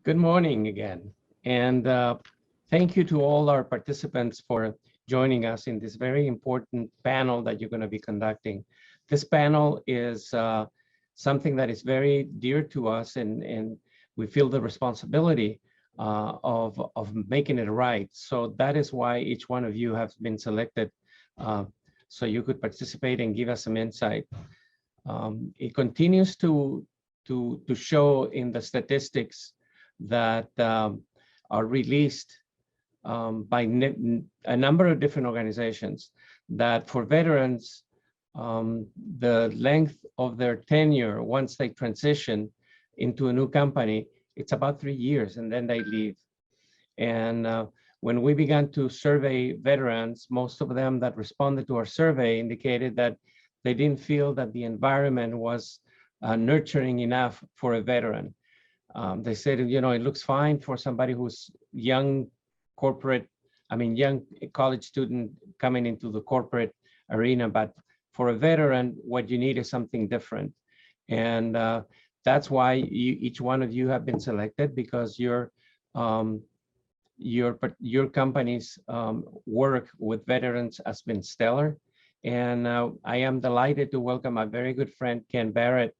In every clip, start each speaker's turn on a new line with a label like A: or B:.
A: Good morning again. And thank you to all our participants for joining us in this very important panel that you're going to be conducting. This panel is something that is very dear to us, and we feel the responsibility of making it right. So that is why each one of you have been selected uh, so you could participate and give us some insight. It continues to show in the statistics that are released by a number of different organizations that for veterans, the length of their tenure once they transition into a new company, it's about 3 years and then they leave. And when we began to survey veterans, most of them that responded to our survey indicated that they didn't feel that the environment was nurturing enough for a veteran. They said, it looks fine for somebody who's young young college student coming into the corporate arena, but for a veteran, what you need is something different. And that's why each one of you have been selected, because your company's work with veterans has been stellar. And I am delighted to welcome my very good friend, Ken Barrett,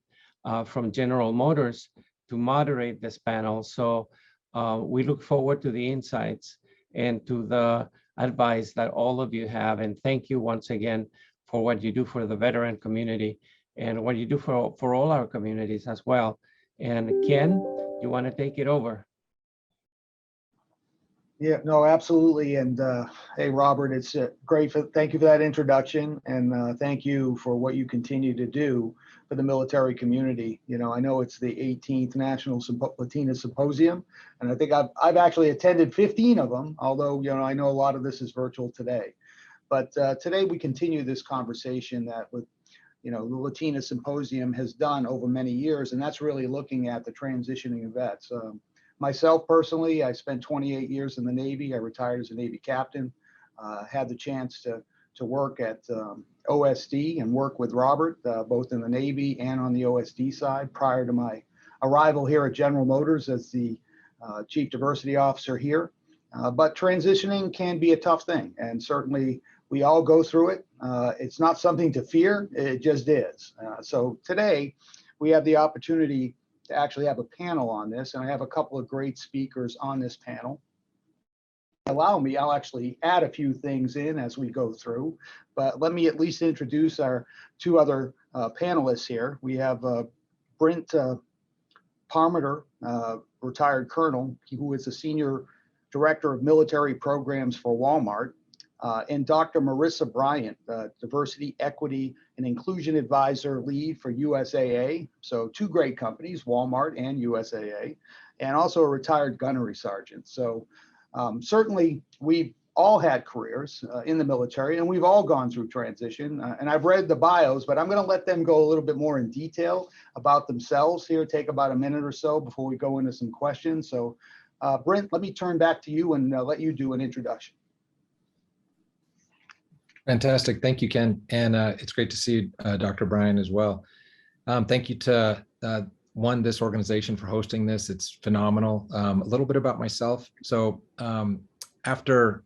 A: from General Motors, to moderate this panel. So we look forward to the insights and to the advice that all of you have. And thank you once again for what you do for the veteran community and what you do for all our communities as well. And Ken, you want to take it over?
B: Yeah, no, absolutely. And hey, Robert, it's great. Thank you for that introduction, and thank you for what you continue to do for the military community. I know it's the 18th National Latina Symposium, and I think I've actually attended 15 of them. Although I know a lot of this is virtual today, but today we continue this conversation that the Latina Symposium has done over many years, and that's really looking at the transitioning vets. Myself personally, I spent 28 years in the Navy. I retired as a Navy captain. Had the chance to work at OSD and work with Robert, both in the Navy and on the OSD side, prior to my arrival here at General Motors as the Chief Diversity Officer here. But transitioning can be a tough thing, and certainly we all go through it. It's not something to fear, it just is. So today we have the opportunity to actually have a panel on this, and I have a couple of great speakers on this panel. Allow me, I'll actually add a few things in as we go through, but let me at least introduce our two other panelists here. We have Brent Parmenter, retired colonel, who is the Senior Director of Military Programs for Walmart, and Dr. Marissa Bryant, Diversity, Equity, and Inclusion Advisor Lead for USAA. So two great companies, Walmart and USAA, and also a retired gunnery sergeant. So certainly we've all had careers in the military, and we've all gone through transition. And I've read the bios, but I'm going to let them go a little bit more in detail about themselves here. Take about a minute or so before we go into some questions. So Brent, let me turn back to you and let you do an introduction.
C: Fantastic. Thank you, Ken. And it's great to see Dr. Bryan as well. Thank you to this organization for hosting this. It's phenomenal. A little bit about myself. So after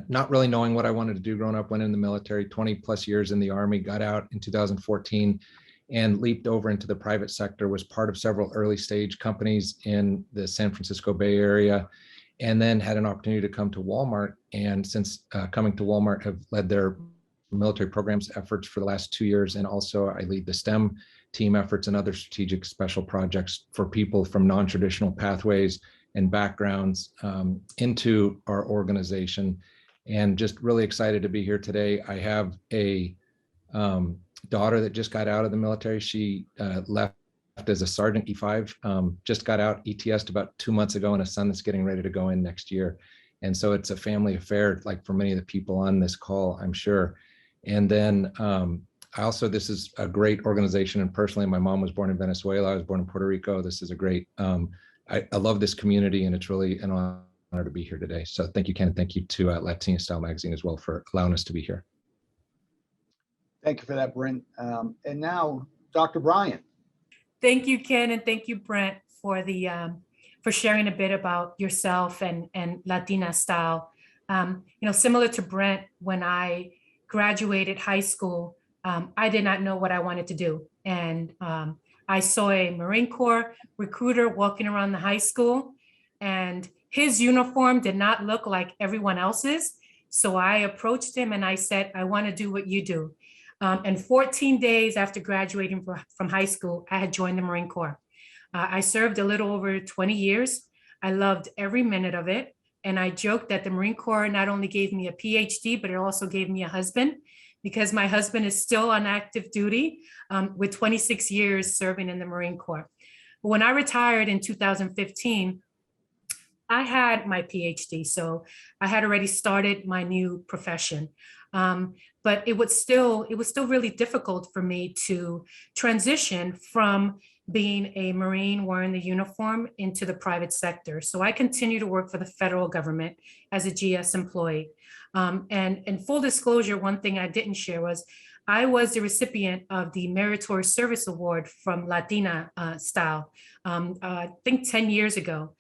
C: not really knowing what I wanted to do growing up, went in the military, 20 plus years in the Army, got out in 2014 and leaped over into the private sector, was part of several early stage companies in the San Francisco Bay Area, and then had an opportunity to come to Walmart. And since coming to Walmart, have led their military programs efforts for the last 2 years. And also I lead the STEM team efforts and other strategic special projects for people from non-traditional pathways and backgrounds into our organization. And just really excited to be here today. I have a daughter that just got out of the military. She left as a sergeant E5, just got out, ETS'd about 2 months ago, and a son that's getting ready to go in next year. And so it's a family affair, like for many of the people on this call, I'm sure. And then this is a great organization. And personally, my mom was born in Venezuela. I was born in Puerto Rico. This is a great, I love this community, and it's really an honor to be here today. So thank you, Ken. Thank you to Latina Style Magazine as well for allowing us to be here.
B: Thank you for that, Brent. And now, Dr. Bryant.
D: Thank you, Ken, and thank you, Brent, for for sharing a bit about yourself and Latina Style. Similar to Brent, when I graduated high school, I did not know what I wanted to do. And I saw a Marine Corps recruiter walking around the high school, and his uniform did not look like everyone else's. So I approached him and I said, I want to do what you do. And 14 days after graduating from high school, I had joined the Marine Corps. I served a little over 20 years. I loved every minute of it. And I joked that the Marine Corps not only gave me a PhD, but it also gave me a husband, because my husband is still on active duty with 26 years serving in the Marine Corps. But when I retired in 2015, I had my PhD, so I had already started my new profession. But it was still really difficult for me to transition from being a Marine wearing the uniform into the private sector. So I continue to work for the federal government as a GS employee. And full disclosure, one thing I didn't share was I was the recipient of the Meritorious Service Award from Latina Style, I think 10 years ago.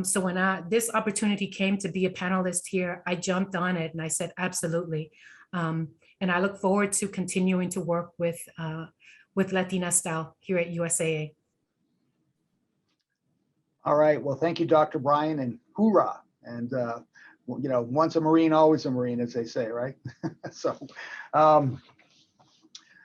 D: So when this opportunity came to be a panelist here, I jumped on it and I said, absolutely. And I look forward to continuing to work with Latina Style here at USAA.
B: All right. Well, thank you, Dr. Bryan, and hoorah. And, once a Marine, always a Marine, as they say, right? So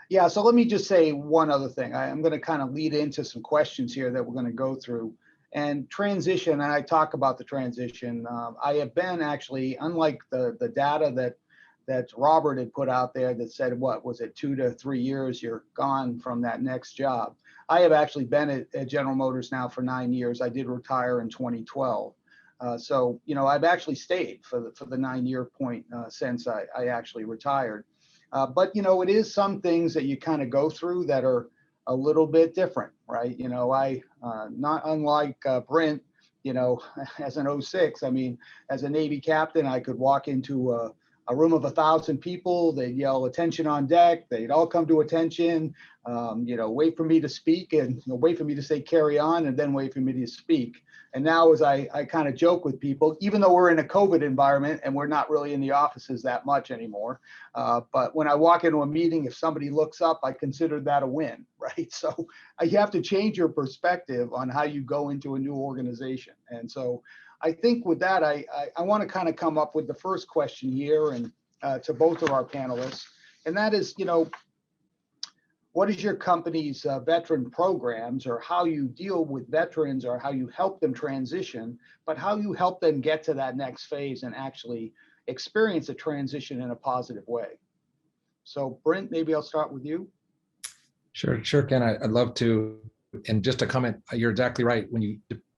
B: let me just say one other thing. I'm going to kind of lead into some questions here that we're going to go through. And transition, and I talk about the transition. I have been actually, unlike the data that Robert had put out there that said, what was it, 2 to 3 years, you're gone from that next job. I have actually been at General Motors now for 9 years. I did retire in 2012. So, I've actually stayed for the 9-year point since I actually retired. But, it is some things that you kind of go through that are a little bit different, right? I, not unlike Brent, as an 06, as a Navy captain, I could walk into a room of 1,000 people, they'd yell attention on deck, they'd all come to attention, wait for me to speak and wait for me to say carry on and then wait for me to speak. And now as I kind of joke with people, even though we're in a COVID environment and we're not really in the offices that much anymore, but when I walk into a meeting, if somebody looks up, I consider that a win, right? So you have to change your perspective on how you go into a new organization. And so I think with that, I want to kind of come up with the first question here and to both of our panelists, and that is, what is your company's veteran programs, or how you deal with veterans, or how you help them transition, but how you help them get to that next phase and actually experience a transition in a positive way. So Brent, maybe I'll start with you.
C: Sure, Ken, I'd love to. And just a comment, you're exactly right.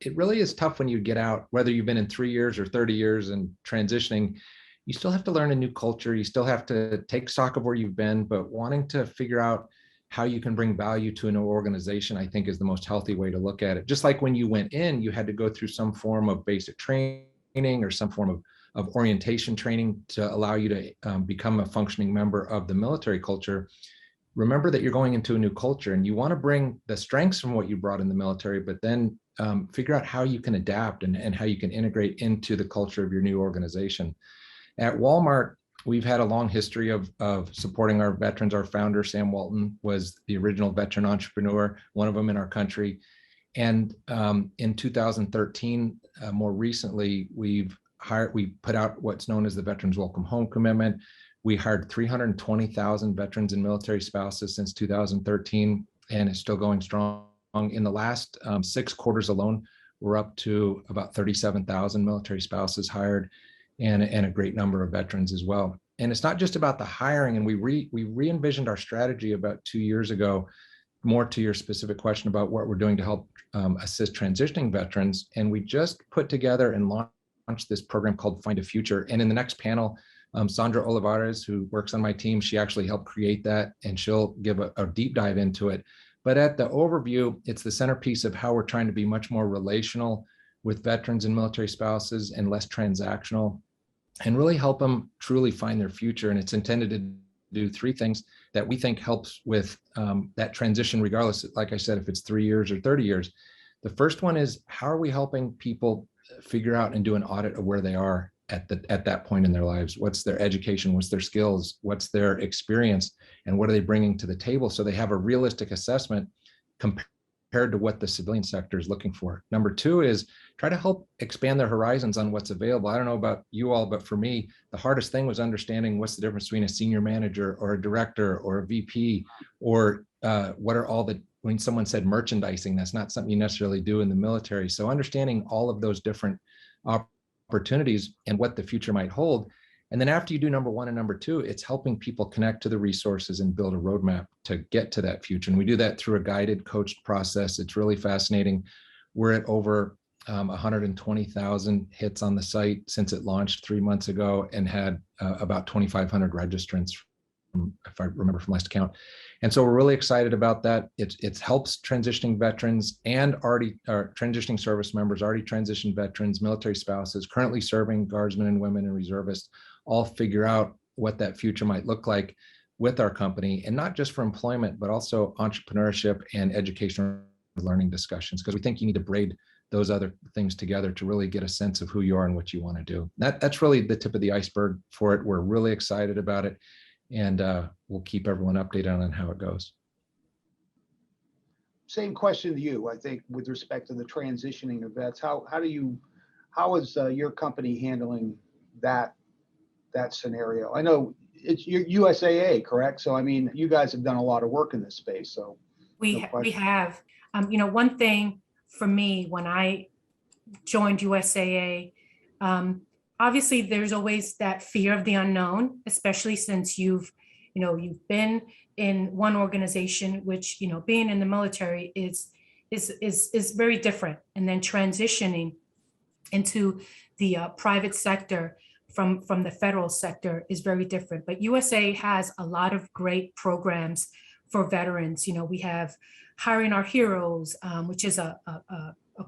C: It really is tough when you get out, whether you've been in 3 years or 30 years and transitioning, you still have to learn a new culture. You still have to take stock of where you've been, but wanting to figure out how you can bring value to a new organization, I think is the most healthy way to look at it. Just like when you went in, you had to go through some form of basic training or some form of orientation training to allow you to become a functioning member of the military culture. Remember that you're going into a new culture and you want to bring the strengths from what you brought in the military, but then figure out how you can adapt and how you can integrate into the culture of your new organization. At Walmart, we've had a long history of supporting our veterans. Our founder, Sam Walton, was the original veteran entrepreneur, one of them in our country. And in 2013, more recently, we put out what's known as the Veterans Welcome Home Commitment. We hired 320,000 veterans and military spouses since 2013, and it's still going strong. In the last 6 quarters alone, we're up to about 37,000 military spouses hired, and a great number of veterans as well. And it's not just about the hiring, and we re-envisioned our strategy about 2 years ago, more to your specific question about what we're doing to help assist transitioning veterans. And we just put together and launched this program called Find a Future. And in the next panel, Sandra Olivares, who works on my team, she actually helped create that, and she'll give a deep dive into it. But at the overview, it's the centerpiece of how we're trying to be much more relational with veterans and military spouses and less transactional, and really help them truly find their future. And it's intended to do 3 things that we think helps with that transition, regardless, like I said, if it's 3 years or 30 years. The first one is, how are we helping people figure out and do an audit of where they are at that point in their lives? What's their education? What's their skills? What's their experience? And what are they bringing to the table? So they have a realistic assessment compared to what the civilian sector is looking for. Number two is try to help expand their horizons on what's available. I don't know about you all, but for me, the hardest thing was understanding what's the difference between a senior manager or a director or a VP, or what are all the, when someone said merchandising, that's not something you necessarily do in the military. So understanding all of those different opportunities and what the future might hold. And then after you do number one and number two, it's helping people connect to the resources and build a roadmap to get to that future. And we do that through a guided, coached process. It's really fascinating. We're at over 120,000 hits on the site since it launched 3 months ago, and had about 2,500 registrants, if I remember from last count. And so we're really excited about that. It helps transitioning veterans and already transitioning service members, already transitioned veterans, military spouses, currently serving guardsmen and women and reservists, all figure out what that future might look like with our company, and not just for employment, but also entrepreneurship and educational learning discussions, because we think you need to braid those other things together to really get a sense of who you are and what you want to do. That's really the tip of the iceberg for it. We're really excited about it, and we'll keep everyone updated on how it goes.
B: Same question to you, I think, with respect to the transitioning of vets. How is your company handling that scenario? I know it's your USAA, correct? So, I mean, you guys have done a lot of work in this space. So
D: we have, one thing for me when I joined USAA, obviously there's always that fear of the unknown, especially since you've been in one organization, which, being in the military is very different. And then transitioning into the private sector from the federal sector is very different. But USA has a lot of great programs for veterans. We have Hiring Our Heroes, which is a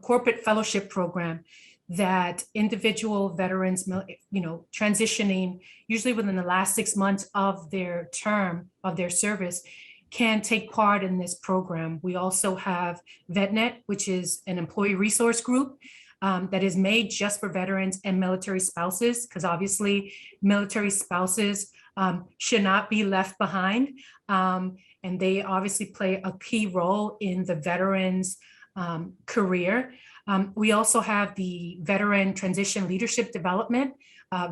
D: corporate fellowship program that individual veterans, transitioning usually within the last 6 months of their term of their service, can take part in this program. We also have VetNet, which is an employee resource group that is made just for veterans and military spouses, because obviously military spouses should not be left behind. And they obviously play a key role in the veteran's career. We also have the Veteran Transition Leadership Development,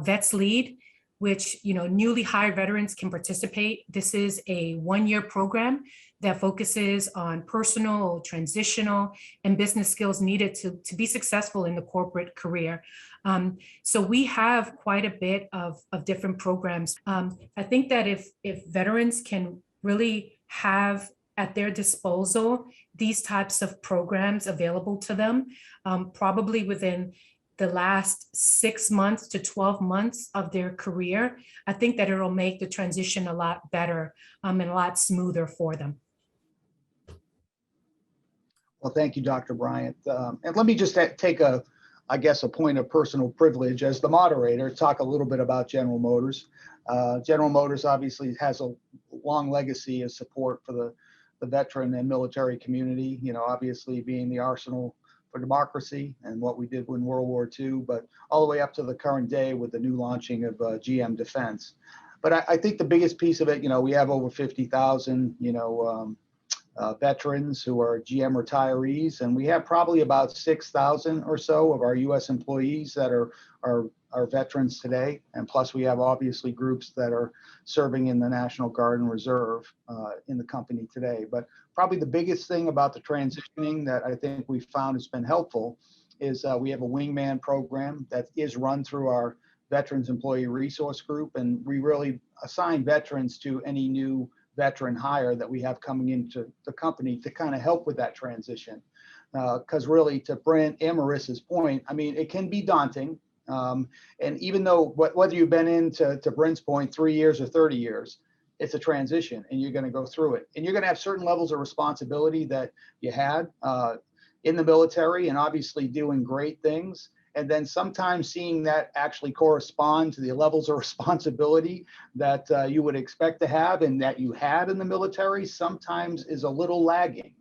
D: Vets Lead, which newly hired veterans can participate. This is a 1-year program that focuses on personal, transitional, and business skills needed to be successful in the corporate career. So we have quite a bit of different programs. I think that if veterans can really have at their disposal these types of programs available to them, probably within the last 6 months to 12 months of their career, I think that it'll make the transition a lot better and a lot smoother for them.
B: Well, thank you, Dr. Bryant. And let me just take a point of personal privilege as the moderator, talk a little bit about General Motors. General Motors obviously has a long legacy of support for the veteran and military community, obviously being the arsenal for democracy and what we did in World War II, but all the way up to the current day with the new launching of GM Defense. But I think the biggest piece of it, we have over 50,000, veterans who are GM retirees, and we have probably about 6,000 or so of our U.S. employees that are veterans today. And plus we have obviously groups that are serving in the National Guard and Reserve in the company today. But probably the biggest thing about the transitioning that I think we found has been helpful is we have a wingman program that is run through our Veterans Employee Resource Group, and we really assign veterans to any new veteran hire that we have coming into the company to kind of help with that transition. Because really, to Brent and Marissa's point, I mean, it can be daunting. And even though whether you've been in, to Brent's point, 3 years or 30 years, it's a transition and you're going to go through it. And you're going to have certain levels of responsibility that you had in the military and obviously doing great things. And then sometimes seeing that actually correspond to the levels of responsibility that you would expect to have and that you had in the military sometimes is a little lagging.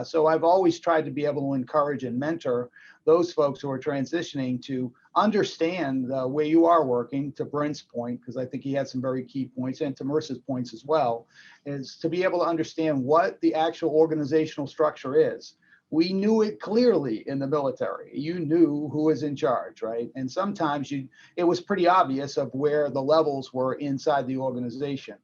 B: So I've always tried to be able to encourage and mentor those folks who are transitioning to understand where you are working, to Brent's point, because I think he had some very key points, and to Marissa's points as well, is to be able to understand what the actual organizational structure is. We knew it clearly in the military. You knew who was in charge, right? And sometimes it was pretty obvious of where the levels were inside the organization.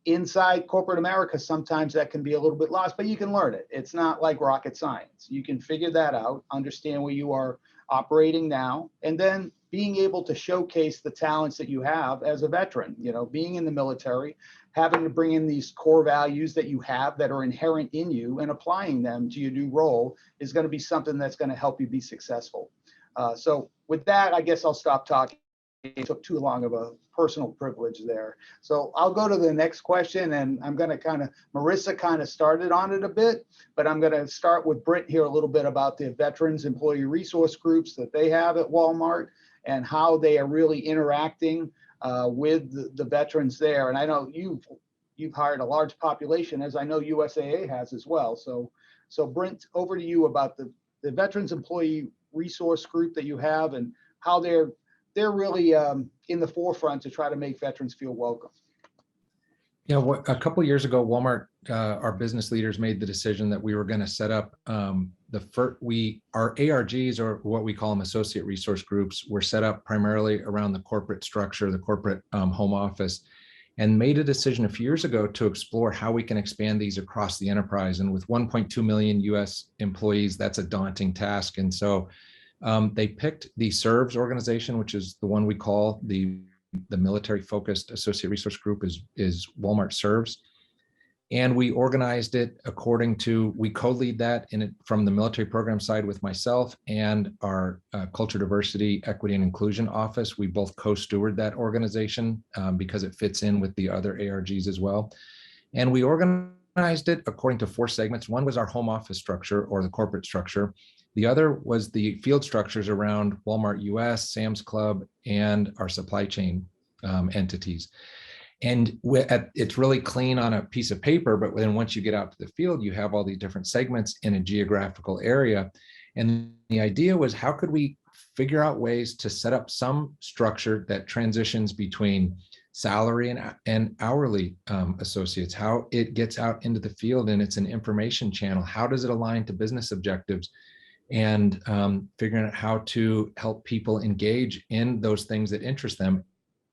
B: Inside corporate America, sometimes that can be a little bit lost, but you can learn it. It's not like rocket science. You can figure that out, understand where you are operating now, and then being able to showcase the talents that you have as a veteran, being in the military, having to bring in these core values that you have that are inherent in you and applying them to your new role is going to be something that's going to help you be successful. So with that, I guess I'll stop talking. It took too long of a personal privilege there. So I'll go to the next question, and I'm going to Marissa kind of started on it a bit, but I'm going to start with Britt here a little bit about the veterans employee resource groups that they have at Walmart and how they are really interacting with the veterans there. And I know you've hired a large population, as I know USAA has as well. So Brent, over to you about the veterans employee resource group that you have and how they're really in the forefront to try to make veterans feel welcome.
C: Yeah, a couple of years ago, Walmart, our business leaders made the decision that we were going to set up our ARGs, or what we call them, associate resource groups, were set up primarily around the corporate structure, the corporate home office, and made a decision a few years ago to explore how we can expand these across the enterprise. And with 1.2 million US employees, that's a daunting task. And so they picked the SERVES organization, which is the one we call the military-focused associate resource group is Walmart SERVES. And we organized it we co-lead that from the military program side with myself and our culture, diversity, equity, and inclusion office. We both co-steward that organization because it fits in with the other ARGs as well. And we organized it according to 4 segments. One was our home office structure, or the corporate structure. The other was the field structures around Walmart US, Sam's Club, and our supply chain entities. And it's really clean on a piece of paper, but then once you get out to the field, you have all these different segments in a geographical area. And the idea was, how could we figure out ways to set up some structure that transitions between salary and hourly associates, how it gets out into the field and it's an information channel. How does it align to business objectives? And figuring out how to help people engage in those things that interest them.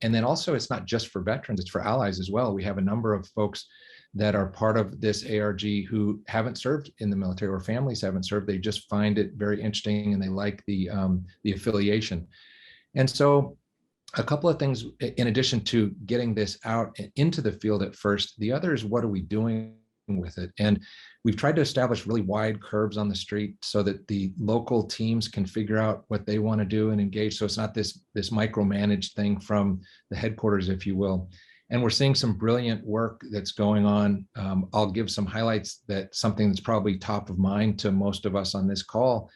C: And then also, it's not just for veterans, it's for allies as well. We have a number of folks that are part of this ARG who haven't served in the military, or families haven't served. They just find it very interesting and they like the affiliation. And so a couple of things, in addition to getting this out into the field at first, the other is, what are we doing with it? And we've tried to establish really wide curbs on the street so that the local teams can figure out what they want to do and engage. So it's not this micromanaged thing from the headquarters, if you will. And we're seeing some brilliant work that's going on. I'll give some highlights, something that's probably top of mind to most of us on this call,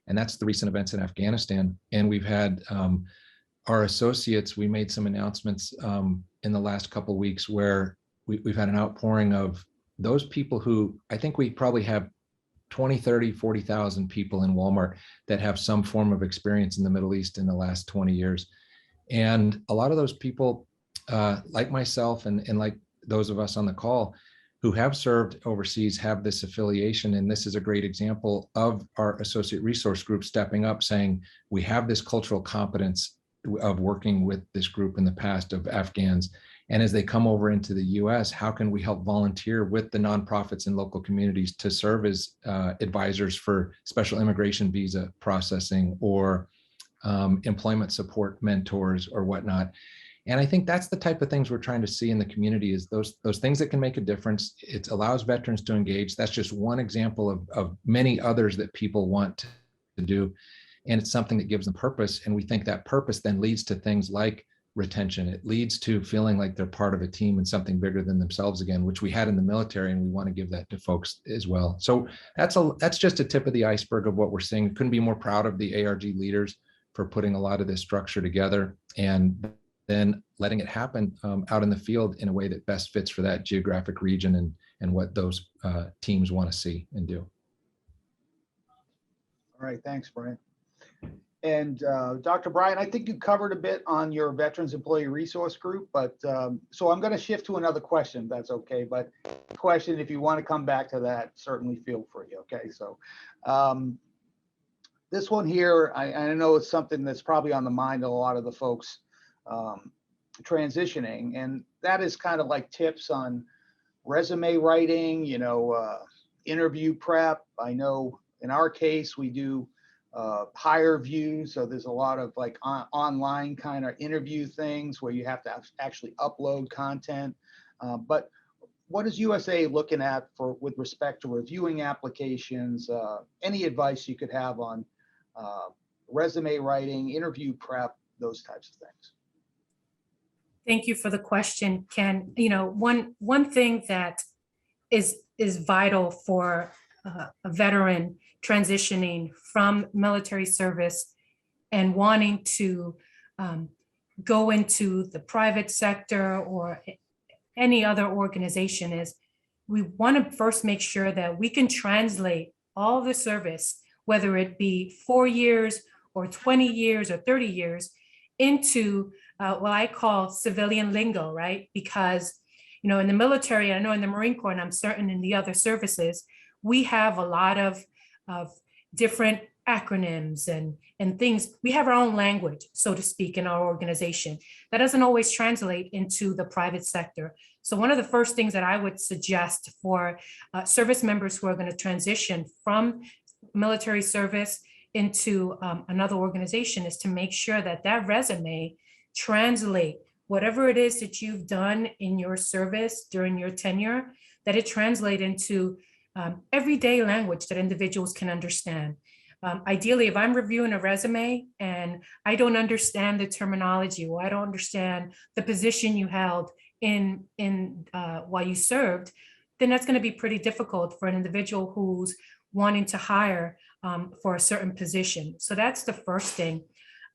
C: and that's the recent events in Afghanistan. And we've had our associates, we made some announcements in the last couple of weeks where we've had an outpouring of those people who, I think we probably have 20, 30, 40,000 people in Walmart that have some form of experience in the Middle East in the last 20 years. And a lot of those people, like myself and like those of us on the call who have served overseas, have this affiliation. And this is a great example of our associate resource group stepping up, saying, we have this cultural competence of working with this group in the past of Afghans. And as they come over into the US, how can we help volunteer with the nonprofits and local communities to serve as advisors for special immigration visa processing, or employment support mentors or whatnot. And I think that's the type of things we're trying to see in the community, is those things that can make a difference. It allows veterans to engage. That's just one example of many others that people want to do. And it's something that gives them purpose. And we think that purpose then leads to things like retention. It leads to feeling like they're part of a team and something bigger than themselves again, which we had in the military, and we want to give that to folks as well. So that's just a tip of the iceberg of what we're seeing. Couldn't be more proud of the ARG leaders for putting a lot of this structure together and then letting it happen out in the field in a way that best fits for that geographic region and what those teams want to see and do.
B: All right, thanks, Brent. And Dr. Bryan, I think you covered a bit on your Veterans Employee Resource Group, but so I'm going to shift to another question, if that's okay. But question, if you want to come back to that, certainly feel free. Okay, so this one here, I know it's something that's probably on the mind of a lot of the folks transitioning, and that is kind of like tips on resume writing, interview prep. I know in our case, we do HireVue, so there's a lot of like online kind of interview things where you have to actually upload content. But what is USA looking at with respect to reviewing applications? Any advice you could have on resume writing, interview prep, those types of things?
D: Thank you for the question, Ken. One thing that is vital for a veteran transitioning from military service and wanting to go into the private sector or any other organization is we want to first make sure that we can translate all the service, whether it be 4 years or 20 years or 30 years, into what I call civilian lingo, right? Because, in the military, I know in the Marine Corps, and I'm certain in the other services, we have a lot of different acronyms and things. We have our own language, so to speak, in our organization. That doesn't always translate into the private sector. So one of the first things that I would suggest for service members who are going to transition from military service into another organization is to make sure that that resume translate whatever it is that you've done in your service during your tenure, that it translate into everyday language that individuals can understand. Ideally, if I'm reviewing a resume and I don't understand the terminology or I don't understand the position you held in while you served, then that's going to be pretty difficult for an individual who's wanting to hire for a certain position. So that's the first thing.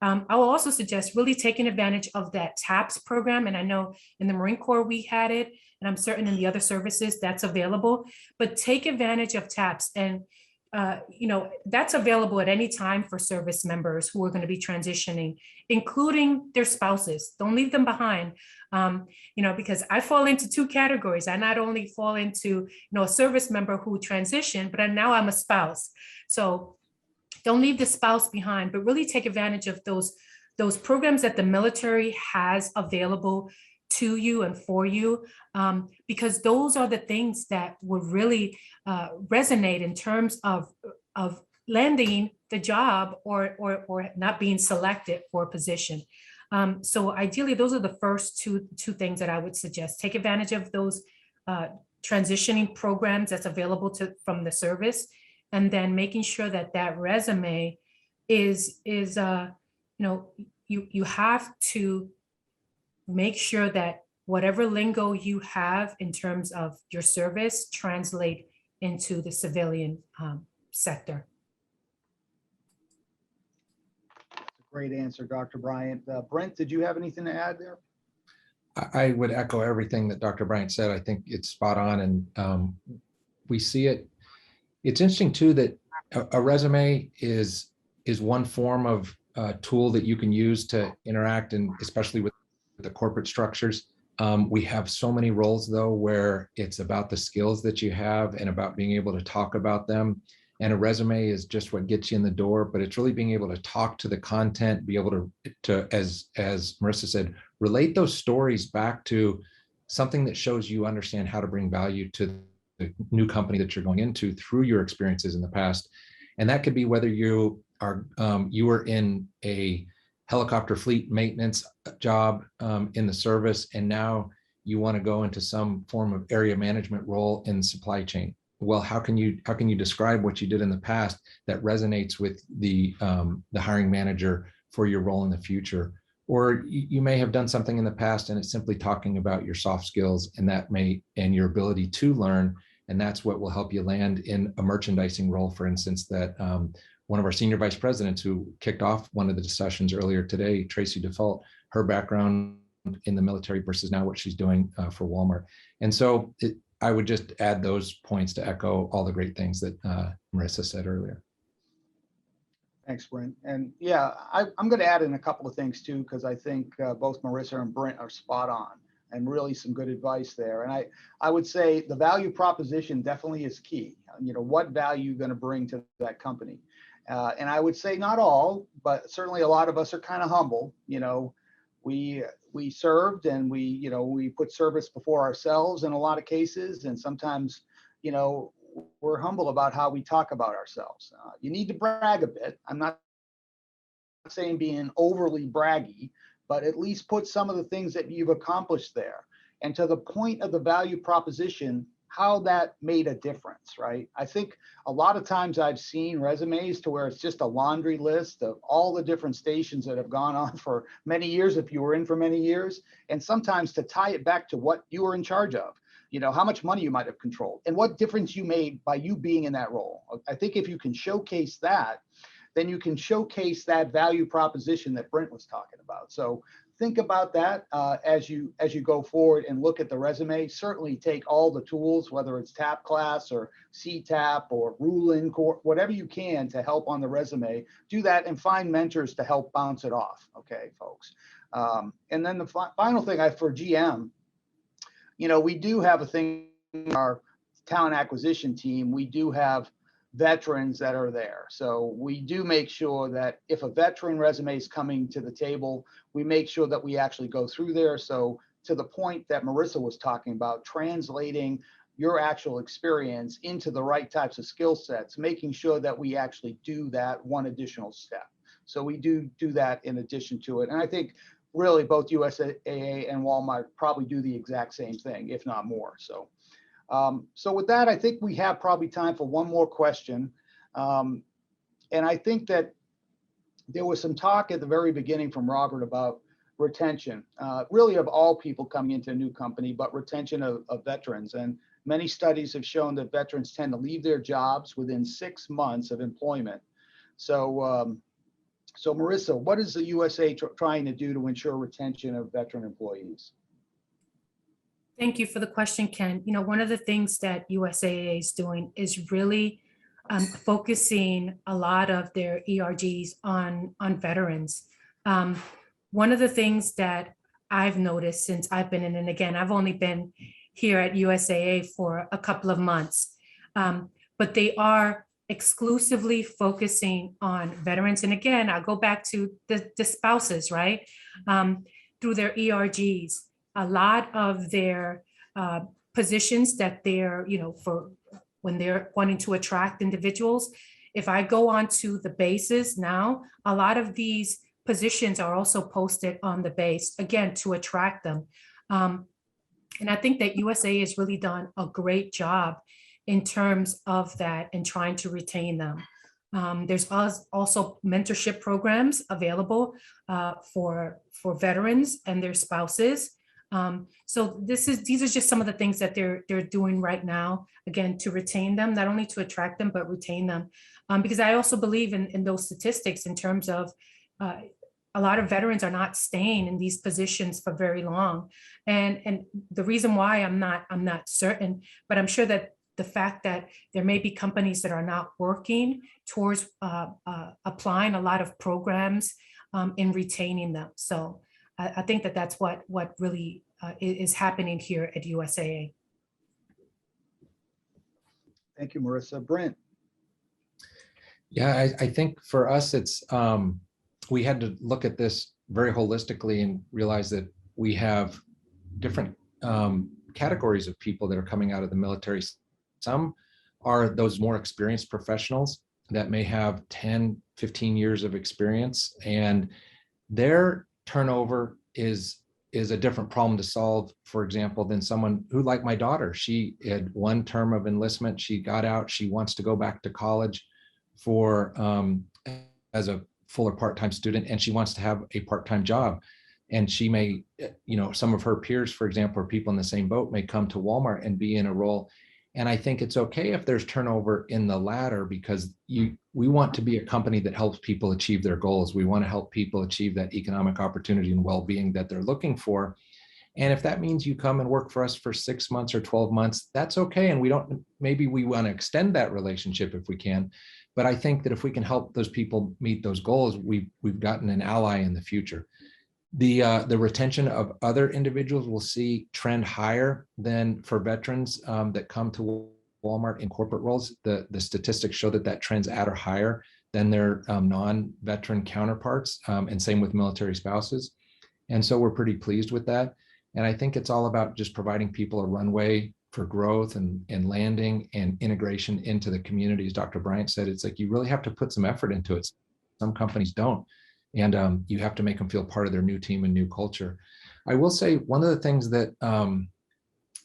D: I will also suggest really taking advantage of that TAPS program. And I know in the Marine Corps we had it, and I'm certain in the other services that's available, but take advantage of TAPS. And that's available at any time for service members who are going to be transitioning, including their spouses. Don't leave them behind. Because I fall into two categories. I not only fall into, a service member who transitioned, but now I'm a spouse. So don't leave the spouse behind, but really take advantage of those programs that the military has available to you and for you, because those are the things that would really resonate in terms of landing the job or not being selected for a position. So ideally, those are the first two things that I would suggest. Take advantage of those transitioning programs that's available from the service, and then making sure that that resume is you have to make sure that whatever lingo you have in terms of your service translate into the civilian sector.
B: Great answer, Dr. Bryant. Brent, did you have anything to add there?
C: I would echo everything that Dr. Bryant said. I think it's spot on, and we see it. It's interesting too that a resume is one form of tool that you can use to interact, and especially with the corporate structures. We have so many roles though where it's about the skills that you have and about being able to talk about them. And a resume is just what gets you in the door, but it's really being able to talk to the content, be able to as Marissa said, relate those stories back to something that shows you understand how to bring value to the new company that you're going into through your experiences in the past. And that could be whether you were in a helicopter fleet maintenance job in the service, and now you want to go into some form of area management role in supply chain. Well, how can you describe what you did in the past that resonates with the hiring manager for your role in the future? Or you may have done something in the past and it's simply talking about your soft skills and your ability to learn. And that's what will help you land in a merchandising role, for instance, that one of our senior vice presidents who kicked off one of the discussions earlier today, Tracy Default, her background in the military versus now what she's doing for Walmart. And so I would just add those points to echo all the great things that Marissa said earlier.
B: Thanks, Brent. And yeah, I'm going to add in a couple of things too, because I think both Marissa and Brent are spot on and really some good advice there. And I would say the value proposition definitely is key. You know, what value you're going to bring to that company. And I would say not all, but certainly a lot of us are kind of humble. You know, we served and we put service before ourselves in a lot of cases. And sometimes, you know, we're humble about how we talk about ourselves. You need to brag a bit. I'm not saying being overly braggy, but at least put some of the things that you've accomplished there. And to the point of the value proposition, how that made a difference, right? I think a lot of times I've seen resumes to where it's just a laundry list of all the different stations that have gone on for many years, if you were in for many years, and sometimes to tie it back to what you were in charge of, you know, how much money you might have controlled and what difference you made by you being in that role. I think if you can showcase that, then you can showcase that value proposition that Brent was talking about. So think about that as you go forward and look at the resume. Certainly take all the tools, whether it's TAP class or CTAP or Rulin, whatever you can to help on the resume. Do that and find mentors to help bounce it off. Okay, folks. And then the final thing for GM, you know, we do have a thing in our talent acquisition team. We do have veterans that are there. So we do make sure that if a veteran resume is coming to the table, we make sure that we actually go through there. So to the point that Marissa was talking about, translating your actual experience into the right types of skill sets, making sure that we actually do that one additional step. So we do that in addition to it. And I think really both USAA and Walmart probably do the exact same thing, if not more. So with that, I think we have probably time for one more question. And I think that there was some talk at the very beginning from Robert about retention, really of all people coming into a new company, but retention of veterans. And many studies have shown that veterans tend to leave their jobs within 6 months of employment. So, so Marissa, what is the USA trying to do to ensure retention of veteran employees?
D: Thank you for the question, Ken. You know, one of the things that USAA is doing is really focusing a lot of their ERGs on veterans. One of the things that I've noticed since I've been in, and again, I've only been here at USAA for a couple of months, but they are exclusively focusing on veterans. And again, I'll go back to the spouses, right? Through their ERGs. A lot of their positions that they're, you know, for when they're wanting to attract individuals. If I go onto the bases now, a lot of these positions are also posted on the base, again, to attract them. And I think that USA has really done a great job in terms of that and trying to retain them. There's also mentorship programs available for veterans and their spouses. So these are just some of the things that they're doing right now, again, to retain them, not only to attract them, but retain them. Because I also believe in those statistics in terms of a lot of veterans are not staying in these positions for very long. And the reason why I'm not certain, but I'm sure that the fact that there may be companies that are not working towards applying a lot of programs in retaining them. So I think that that's what really is happening here at USAA.
B: Thank you, Marissa. Brent.
C: Yeah, I think for us, it's we had to look at this very holistically and realize that we have different categories of people that are coming out of the military. Some are those more experienced professionals that may have 10, 15 years of experience, and their turnover is a different problem to solve, for example, than someone who, like my daughter, she had one term of enlistment, she got out, she wants to go back to college for as a full or part-time student, and she wants to have a part-time job. And she may, you know, some of her peers, for example, or people in the same boat may come to Walmart and be in a role. And I think it's okay if there's turnover in the latter, because we want to be a company that helps people achieve their goals. We want to help people achieve that economic opportunity and well-being that they're looking for. And if that means you come and work for us for 6 months or 12 months, that's okay. And maybe we want to extend that relationship if we can. But I think that if we can help those people meet those goals, we've gotten an ally in the future. The retention of other individuals will see trend higher than for veterans that come to Walmart in corporate roles. The statistics show that trends at or higher than their non-veteran counterparts, and same with military spouses. And so we're pretty pleased with that. And I think it's all about just providing people a runway for growth and landing and integration into the community. As Dr. Bryant said, it's like you really have to put some effort into it. Some companies don't. And you have to make them feel part of their new team and new culture. I will say one of the things that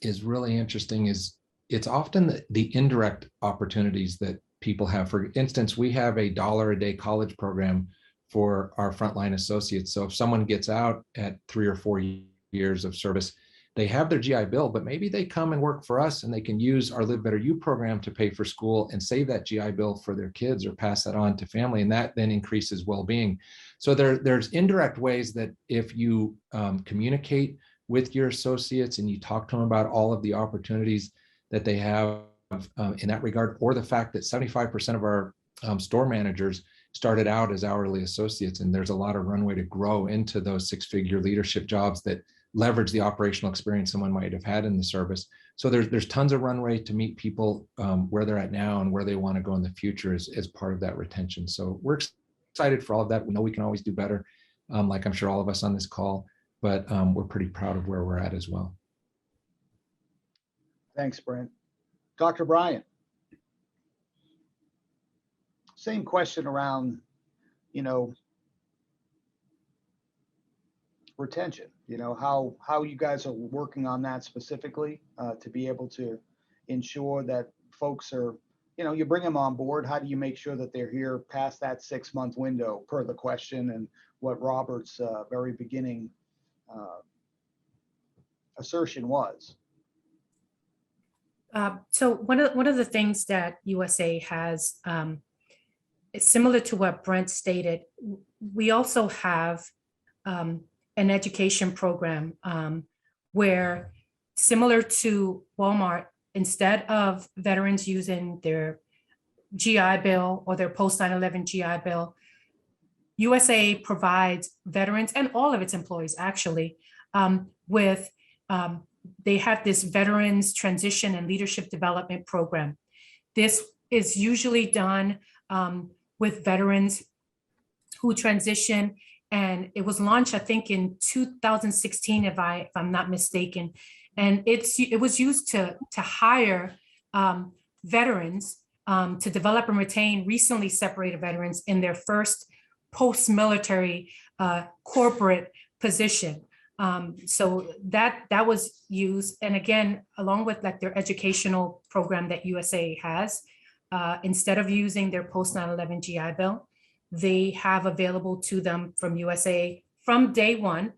C: is really interesting is it's often the indirect opportunities that people have. For instance, we have a $1 a day college program for our frontline associates. So if someone gets out at 3 or 4 years of service, they have their GI Bill, but maybe they come and work for us and they can use our Live Better You program to pay for school and save that GI Bill for their kids or pass that on to family. And that then increases well-being. So there's indirect ways that if you communicate with your associates and you talk to them about all of the opportunities that they have in that regard, or the fact that 75% of our store managers started out as hourly associates, and there's a lot of runway to grow into those 6-figure leadership jobs that leverage the operational experience someone might have had in the service. So there's tons of runway to meet people where they're at now and where they want to go in the future as part of that retention. So we're excited for all of that. We know we can always do better, like I'm sure all of us on this call, but we're pretty proud of where we're at as well.
B: Thanks, Brent. Dr. Bryant. Same question around, retention, how you guys are working on that specifically to be able to ensure that folks are, you bring them on board. How do you make sure that they're here past that 6-month window per the question and what Robert's very beginning assertion was?
D: So one of the things that USA has, it's similar to what Brent stated. We also have an education program where, similar to Walmart, instead of veterans using their GI Bill or their post 9/11 GI Bill, USA provides veterans and all of its employees actually with they have this Veterans Transition and Leadership Development Program. This is usually done with veterans who transition, and it was launched, I think, in 2016, if I'm not mistaken. And it was used to hire veterans to develop and retain recently separated veterans in their first post-military corporate position. So that was used, and again, along with like their educational program that USA has, instead of using their post 9/11 GI Bill, they have available to them from USA from day one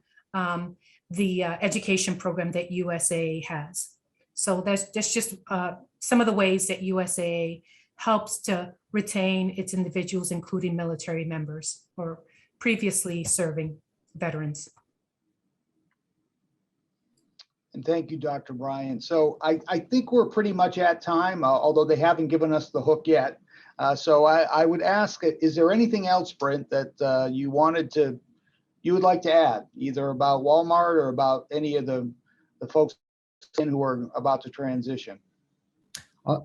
D: the education program that USA has. So that's just some of the ways that USA helps to retain its individuals, including military members or previously serving veterans.
B: And thank you, Dr. Bryant. So I think we're pretty much at time, although they haven't given us the hook yet. So I would ask, is there anything else, Brent, that you would like to add, either about Walmart or about any of the folks who are about to transition?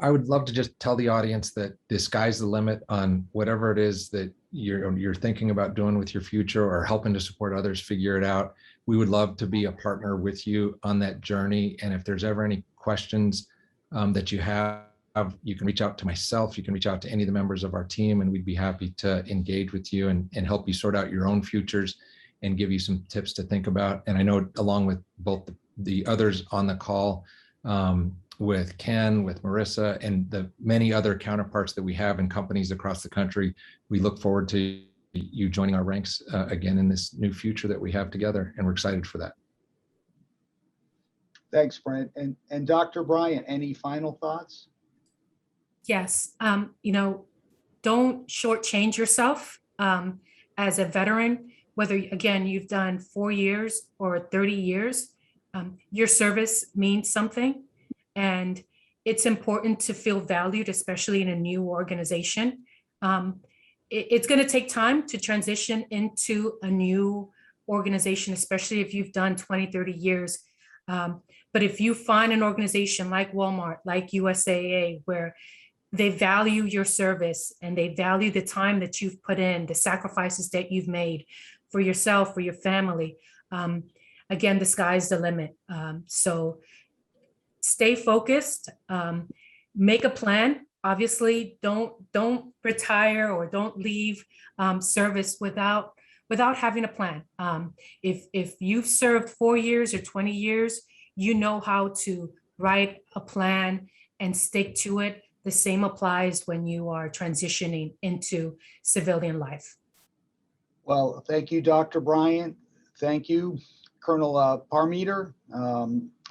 C: I would love to just tell the audience that the sky's the limit on whatever it is that you're thinking about doing with your future or helping to support others figure it out. We would love to be a partner with you on that journey. And if there's ever any questions that you have, you can reach out to myself, you can reach out to any of the members of our team, and we'd be happy to engage with you and help you sort out your own futures and give you some tips to think about. And I know, along with both the others on the call, with Ken, with Marissa, and the many other counterparts that we have in companies across the country, we look forward to you joining our ranks again in this new future that we have together, and we're excited for that.
B: Thanks, Brent. And Dr. Bryant, any final thoughts?
D: Yes, don't shortchange yourself as a veteran, whether, again, you've done 4 years or 30 years. Your service means something, and it's important to feel valued, especially in a new organization. It's going to take time to transition into a new organization, especially if you've done 20, 30 years. But if you find an organization like Walmart, like USAA, where they value your service and they value the time that you've put in, the sacrifices that you've made for yourself, for your family, again, the sky's the limit. So stay focused, make a plan. Obviously, don't retire or don't leave service without having a plan. If you've served 4 years or 20 years, you know how to write a plan and stick to it. The same applies when you are transitioning into civilian life.
B: Well, thank you, Dr. Bryant. Thank you, Colonel Parmeter.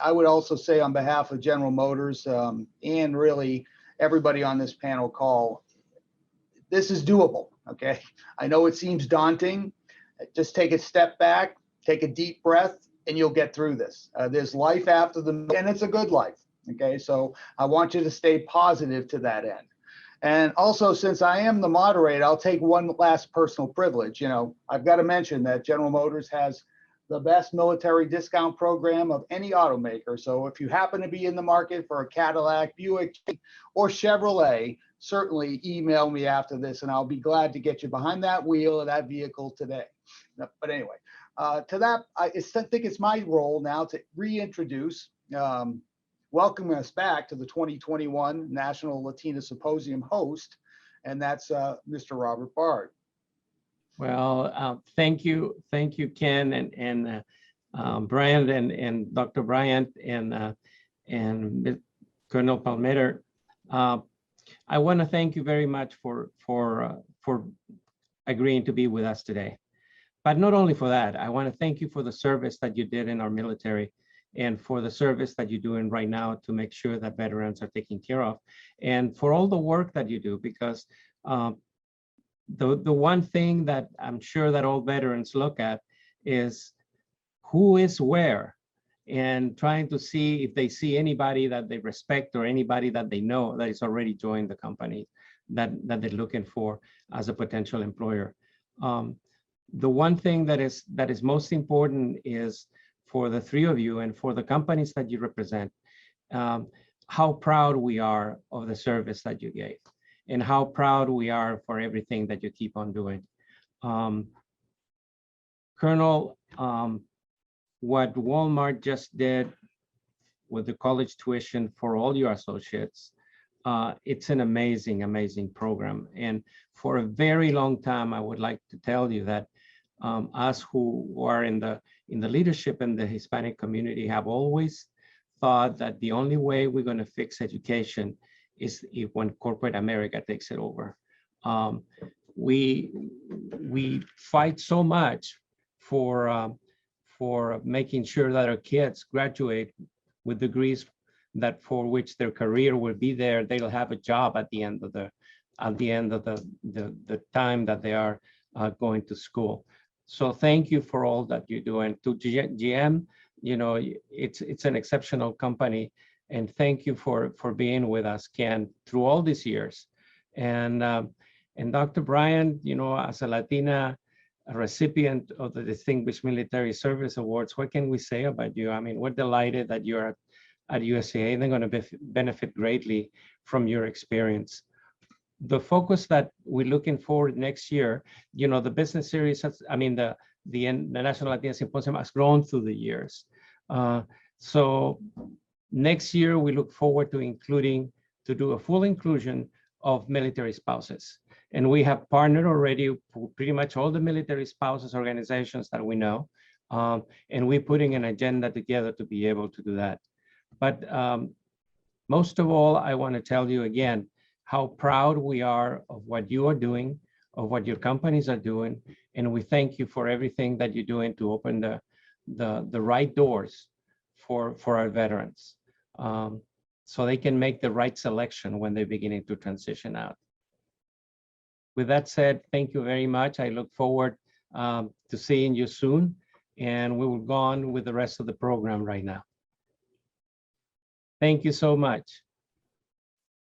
B: I would also say on behalf of General Motors and really everybody on this panel call, this is doable, okay? I know it seems daunting. Just take a step back, take a deep breath, and you'll get through this. There's life after and it's a good life, okay? So I want you to stay positive to that end. And also, since I am the moderator, I'll take one last personal privilege. You know, I've got to mention that General Motors has the best military discount program of any automaker. So if you happen to be in the market for a Cadillac, Buick, or Chevrolet, certainly email me after this and I'll be glad to get you behind that wheel of that vehicle today. But anyway, to that, I think it's my role now to reintroduce, welcome us back to the 2021 National Latina Symposium host, and that's Mr. Robert Bard.
A: Well, thank you, Ken and Brian and Dr. Bryant and Colonel Palmeter. I want to thank you very much for agreeing to be with us today. But not only for that, I want to thank you for the service that you did in our military and for the service that you're doing right now to make sure that veterans are taken care of, and for all the work that you do, because the one thing that I'm sure that all veterans look at is who is where, and trying to see if they see anybody that they respect or anybody that they know that is already joined the company that they're looking for as a potential employer. The one thing that is most important is for the three of you and for the companies that you represent, how proud we are of the service that you gave and how proud we are for everything that you keep on doing. Colonel, what Walmart just did with the college tuition for all your associates, it's an amazing, amazing program. And for a very long time, I would like to tell you that us who are in the leadership in the Hispanic community have always thought that the only way we're going to fix education is when corporate America takes it over. We fight so much for making sure that our kids graduate with degrees that for which their career will be there. They'll have a job at the end of the time that they are going to school. So thank you for all that you do. And to GM, you know, it's an exceptional company. And thank you for being with us, Ken, through all these years. And Dr. Bryant, you know, as a Latina recipient of the Distinguished Military Service Awards, what can we say about you? I mean, we're delighted that you're at USAA. They're going to benefit greatly from your experience. The focus that we're looking forward next year, you know, the business series has, I mean, the National Latina Symposium has grown through the years. So next year, we look forward to do a full inclusion of military spouses. And we have partnered already with pretty much all the military spouses organizations that we know. And we're putting an agenda together to be able to do that. But most of all, I want to tell you again, how proud we are of what you are doing, of what your companies are doing. And we thank you for everything that you're doing to open the right doors for our veterans, so they can make the right selection when they're beginning to transition out. With that said, thank you very much. I look forward to seeing you soon. and we will go on with the rest of the program right now. Thank you so much.